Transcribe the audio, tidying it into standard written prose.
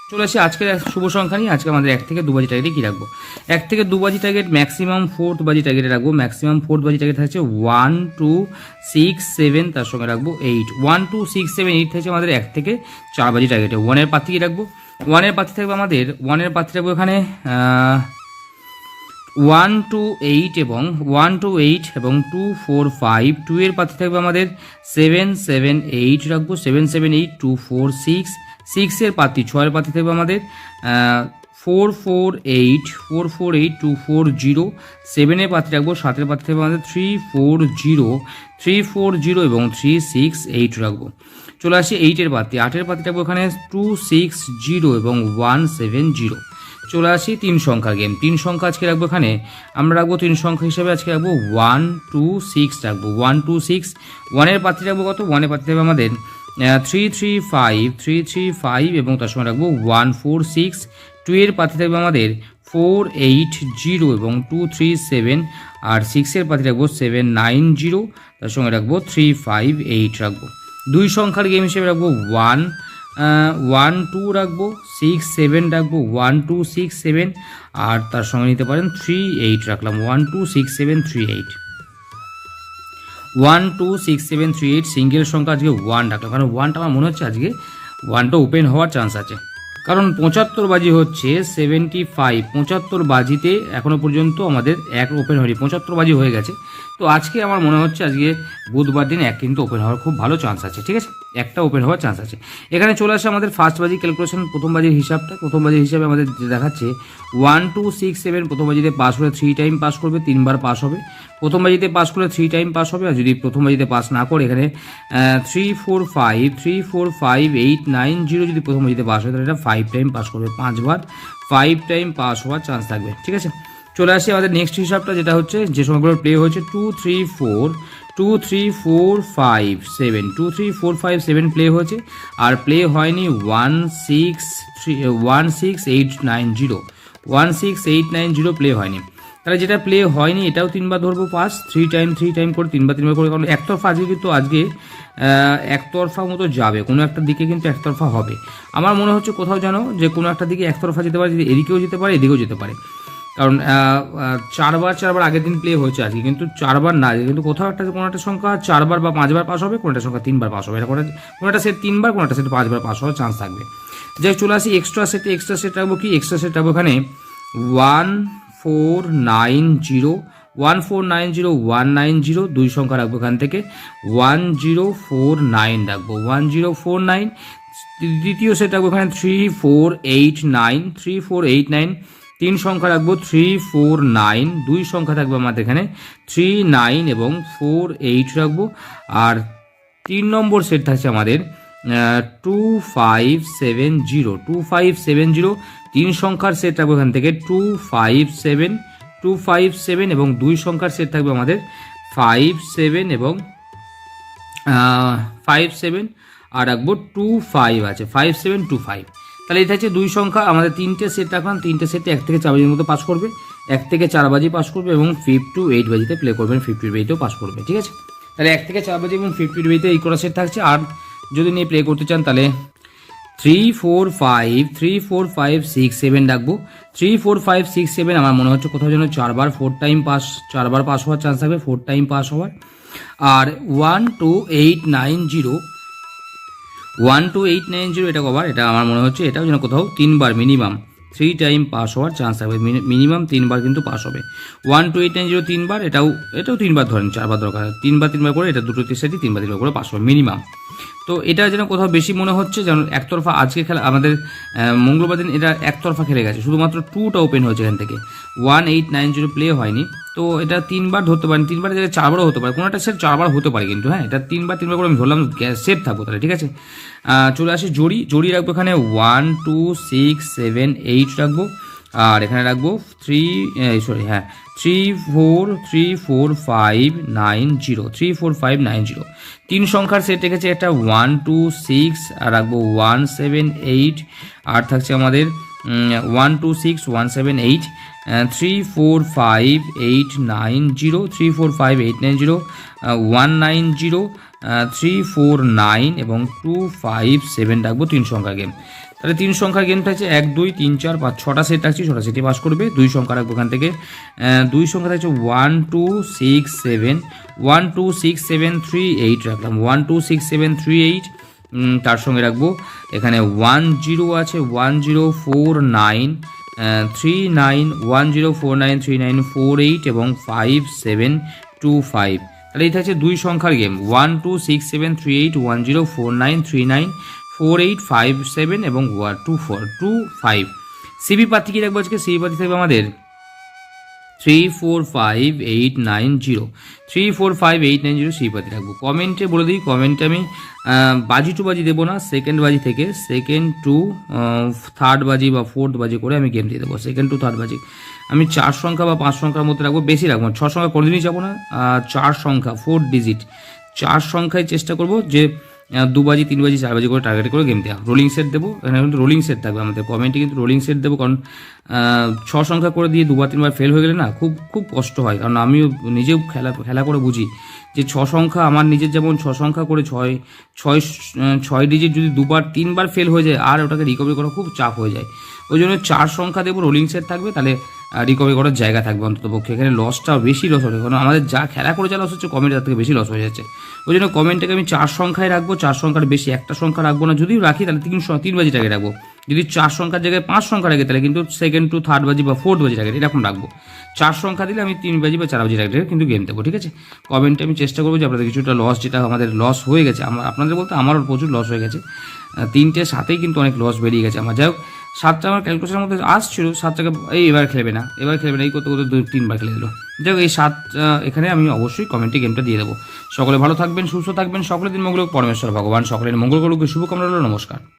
চলে আসি আজকের শুভ সংখ্যা নিয়ে। আজকে আমাদের 1 থেকে 2 বাজি টার্গেটে কী রাখবো? 1 থেকে 2 বাজি টার্গেট ম্যাক্সিমাম 4th বাজি টার্গেটে রাখবো। ম্যাক্সিমাম 4th বাজি টার্গেট থাকছে 1 2 6 7, তার সঙ্গে রাখবো 8। 1 2 6 7 8 থাকছে আমাদের 1 থেকে 4 বাজি টার্গেটে। 1-এর প্রার্থী কী রাখবো? 1-এর প্রার্থী থাকবে আমাদের 1-এর প্রার্থী রাখবো এখানে 1 2 8 এবং 1 2 8 এবং 2 4 5। 2-এর প্রার্থী থাকবে আমাদের 7 7 8 রাখবো। 7 7 8 2 4 6। 6-এর প্রার্থী 6-এর প্রার্থী থাকবে আমাদের 4 4 8 4 4 8 2 4 0। 7-এর প্রার্থী রাখবো। 7-এর প্রার্থী থাকবে আমাদের 3 4 0 3 4 0 এবং 3 6 8 রাখবো। চলে আসি 8-এর প্রার্থী। 8-এর প্রার্থী রাখবো এখানে 2 6 0 এবং 1 7 0। চলে আসি 3 সংখ্যা গেম। 3 সংখ্যা আজকে রাখবো এখানে আমরা রাখবো 3 সংখ্যা হিসেবে আজকে রাখবো 1 2 6 রাখবো। 1 2 6। 1-এর প্রার্থী রাখবো কত? 1-এর প্রার্থী থাকবে আমাদের 3 3 5 3 3 5 এবং তার সঙ্গে রাখবো 1 4 6। 2-এর প্রার্থী থাকবে আমাদের 4 8 0 এবং 2 3 7। আর 6-এর প্রার্থী রাখবো 7 9 0, তার সঙ্গে রাখবো 3 5 8 রাখবো। 2 সংখ্যার গেম হিসেবে রাখবো 1 1 2 রাখবো, 6 7 রাখবো, 1 2 6 7। আর তার সঙ্গে নিতে পারেন 3 8 রাখলাম। 1 2 6 7 3 8। 1 2 6 7 3 8 সিঙ্গেল সংখ্যা আজকে 1 রাখলাম, কারণ 1টা আমার মনে হচ্ছে আজকে 1টা ওপেন হওয়ার চান্স আছে। কারণ 75 বাজি হচ্ছে 75। 75 বাজিতে এখনও পর্যন্ত আমাদের এক ওপেন হয়নি, 75 বাজি হয়ে গেছে। তো আজকে আমার মনে হচ্ছে আজকে বুধবার দিন এক কিন্তু ওপেন হওয়ার খুব ভালো চান্স আছে। ঠিক আছে, একটা ওপেন হওয়ার চান্স আছে। এখানে চলে আসে আমাদের ফার্স্ট বাজি ক্যালকুলেশন, প্রথম বাজির হিসাবটা। প্রথম বাজির হিসাবে আমাদের দেখাচ্ছে 1 2 6 7 প্রথম বাজিতে পাস হলে 3 টাইম পাস করবে, 3বার পাস হবে। প্রথম বাজিতে পাস করলে 3 টাইম পাস হবে। আর যদি প্রথম বাজিতে পাস না করে এখানে 3 4 5 3 4 5 8 9 0 যদি প্রথম বাজিতে পাস হয় তাহলে এটা 5 টাইম পাস করবে। 5বার 5 টাইম পাস হওয়ার চান্স থাকবে। ঠিক আছে, চলে আসি আমাদের নেক্সট হিসাবটা, যেটা হচ্ছে যে সময়গুলো প্লে হয়েছে 2 3 4 2 3 4 5 7 2 3 4 5 7 প্লে হয়েছে। আর প্লে হয়নি 1 6 8 9 0। 1 6 8 9 0 প্লে হয়নি। তাহলে যেটা প্লে হয়নি এটাও 3বার ধরবো পাস, 3 টাইম করে 3বার করে। কারণ একতরফা আজকে কিন্তু একতরফা মতো যাবে, কোনো একটা দিকে কিন্তু একতরফা হবে। আমার মনে হচ্ছে কোথাও যেন যে কোনো একটা দিকে একতরফা যেতে পারে, যদি এদিকেও যেতে পারে এদিকেও যেতে পারে। কারণ 4বার আগের দিন প্লে হয়েছে আজকে, কিন্তু 4বার না, কিন্তু কোথাও একটা কোনো একটা সংখ্যা 4বার বা 5বার পাস হবে, কোনো একটা সংখ্যা 3বার পাস হবে। এটা কোনো একটা সেট 3বার, কোনো একটা সেট 5বার পাস হওয়ার চান্স থাকবে। যাই চলে আসি এক্সট্রা সেটে। এক্সট্রা সেট রাখবো কি? এক্সট্রা সেট রাখবো এখানে 1 4 9 0 1 4 9 0 1 9 0। 2 সংখ্যা রাখবো এখান থেকে 1 0 4 9 রাখবো, 1 0 4 9। দ্বিতীয় সেট রাখবো এখানে 3 4 8 9 3 4 8 9। 3 সংখ্যা রাখবো 3 4 9। 2 সংখ্যা থাকবে আমাদের এখানে 3 9 এবং 4 8 রাখবো। আর 3 নম্বর সেট থাকছে আমাদের 2 5 7 0 2 5 7 0। 3 সংখ্যার সেট রাখবো এখান থেকে 2 5 7 2 5 7 এবং 2 সংখ্যার সেট থাকবে আমাদের 5 7 এবং 5 7। আর রাখবো 2 5 আছে, 5 7 2 5। তাহলে এটা হচ্ছে 2 সংখ্যা। আমাদের 3টে সেট রাখলাম, 3টে সেটে 1 থেকে 4 বাজির মধ্যে পাস করবে, 1 থেকে 4 বাজি পাস করবে এবং 5 to 8 বাজিতে প্লে করবেন, 5 to 8তেও পাস করবে। ঠিক আছে, তাহলে 1 থেকে 4 বাজি এবং 5 to 8তে এই করা সেট থাকছে। আর যদি নিয়ে প্লে করতে চান তাহলে 3 4 5 3 4 5 6 7 রাখবো। 3 4 5 6 7 আমার মনে হচ্ছে কোথাও যেন 4বার 4 টাইম পাস, 4বার পাস হওয়ার চান্স থাকবে, 4 টাইম পাস হওয়ার। আর 1 2 8 9 0 1 2 8 9 0 এটা কবার, এটা আমার মনে হচ্ছে এটাও যেন কোথাও 3বার মিনিমাম 3 টাইম পাস হওয়ার চান্স থাকবে, মিনিমাম 3বার কিন্তু পাস হবে। 1 2 8 9 0 3বার, এটাও 3বার ধরেন, 4বার দরকার, 3বার করে এটা দুটো সেটই 3বার করে পাস হবে মিনিমাম। তো এটা যেন কোথাও বেশি মনে হচ্ছে, যেন একতরফা আজকে খেলা আমাদের মঙ্গলবার দিন এটা একতরফা খেলে গেছে, শুধুমাত্র 2টা ওপেন হয়েছে এখান থেকে, 1 8 9 0 প্লে হয়নি। তো এটা 3বার ধরতে পারেন, 3বার জায়গায় 4বারও হতে পারে, কোনো একটা সেট 4বার হতে পারে কিন্তু। হ্যাঁ, এটা 3বার করে আমি ধরলাম, সেফ থাকবো তাহলে। ঠিক আছে, চলে আসি জড়ি রাখবো এখানে 1 2 6 7 8 রাখবো। আর এখানে রাখবো 3 4 3 4 5 9 0 3 4 5 9 0। 3 সংখ্যার সেট রেখেছে একটা 1 2 6, আর রাখবো 1 7 8। আর থাকছে আমাদের 126 178 345890 345890 190 349 এবং 257 রাখবো 3 সংখ্যার গেম। তাহলে 3 সংখ্যার গেম থাকছে 1 2 3 4 5 6টা সেট রাখছি, 6টা সেটে পাস করবে। 2 সংখ্যা রাখবো এখান থেকে, 2 সংখ্যা থাকছে 1 2 6 7 1 2 6 7 3 8 রাখলাম, 1 2 6 7 3 8। তার সঙ্গে রাখবো এখানে 1 0 আছে 1 0 4 9 3 9 1 0 4 9 3 9 4 8 এবং 5 7 2 5। তাহলে এই থাকছে 2 সংখ্যার গেম 1 2 6 7 3 8 1 0 4 9 3 9 4 8 5 7 এবং 2 4 2 5। সিবি পাতি কি রাখবো আজকে? সিবি পাতি থাকবে আমাদের 3 4 5 8 9 0 3 4 5 8 9 0 সিবি পাতি রাখবো। কমেন্টে বলে দিই, কমেন্টে আমি বাজি টু বাজি দেবো না, সেকেন্ড বাজি থেকে সেকেন্ড টু থার্ড বাজি বা ফোর্থ বাজি করে আমি গেম দিয়ে দেবো। সেকেন্ড টু থার্ড বাজি আমি 4 সংখ্যা বা 5 সংখ্যার মধ্যে রাখবো, বেশি রাখবো 6 সংখ্যা কোনোদিনই যাবো না। 4 সংখ্যা 4 ডিজিট 4 সংখ্যায় চেষ্টা করবো যে 2 বাজি 3 বাজি 4 বাজি করে টার্গেট করে গেম দেওয়া। রোলিং সেট দেবো, এখানে কিন্তু রোলিং সেট থাকবে আমাদের কমেন্টে, কিন্তু রোলিং সেট দেবো। কারণ 6 সংখ্যা করে দিয়ে 2বার 3বার ফেল হয়ে গেলে না খুব খুব কষ্ট হয়। কারণ আমিও নিজেও খেলা করে বুঝি যে 6 সংখ্যা আমার নিজের যেমন 6 সংখ্যা করে 6 ডিজিট যদি 2বার 3বার ফেল হয়ে যায় আর ওটাকে রিকভারি করা খুব চাপ হয়ে যায়। ওই জন্য 4 সংখ্যা দেবো, রোলিং সেট থাকবে, তাহলে রিকভারি করার জায়গা থাকবে অন্তত পক্ষে। এখানে লসটা বেশি লস হবে, কারণ আমাদের যা খেলা করে যা লস হচ্ছে কমেন্টে তার থেকে বেশি লস হয়ে যাচ্ছে। ওই জন্য কমেন্টটাকে আমি 4 সংখ্যায় রাখবো, 4 সংখ্যার বেশি একটা সংখ্যা রাখবো না। যদিও রাখি তাহলে 3 বাজি টার্গেট রাখবো। যদি 4 সংখ্যার জায়গায় 5 সংখ্যা রাখি তাহলে কিন্তু সেকেন্ড টু থার্ড বাজি বা ফোর্থ বাজি টার্গেট এরকম রাখবো। 4 সংখ্যা দিলে আমি 3 বাজি বা 4 বাজি টার্গেট কিন্তু গেম দেবো, ঠিক আছে? কমেন্টে আমি চেষ্টা করবো যে আপনাদের কিছুটা লস, যেটা আমাদের লস হয়ে গেছে, আপনাদের বলতে আমারও প্রচুর লস হয়ে গেছে। 3টে 7এই কিন্তু অনেক লস বেরিয়ে গেছে আমার। যাই হোক 7টা আমার ক্যালকুলেশনের মধ্যে আসছিল, 7টাকে এবার খেলবে না এই করতে করতে 2-3বার খেলে দিল। যাই হোক এই 7 এখানে আমি অবশ্যই কমেন্টে গেমটা দিয়ে দেবো। সকলে ভালো থাকবেন, সুস্থ থাকবেন, সকলের দিন মঙ্গল হোক, পরমেশ্বর ভগবান সকলের মঙ্গল করুক, শুভকামনা রইল, নমস্কার।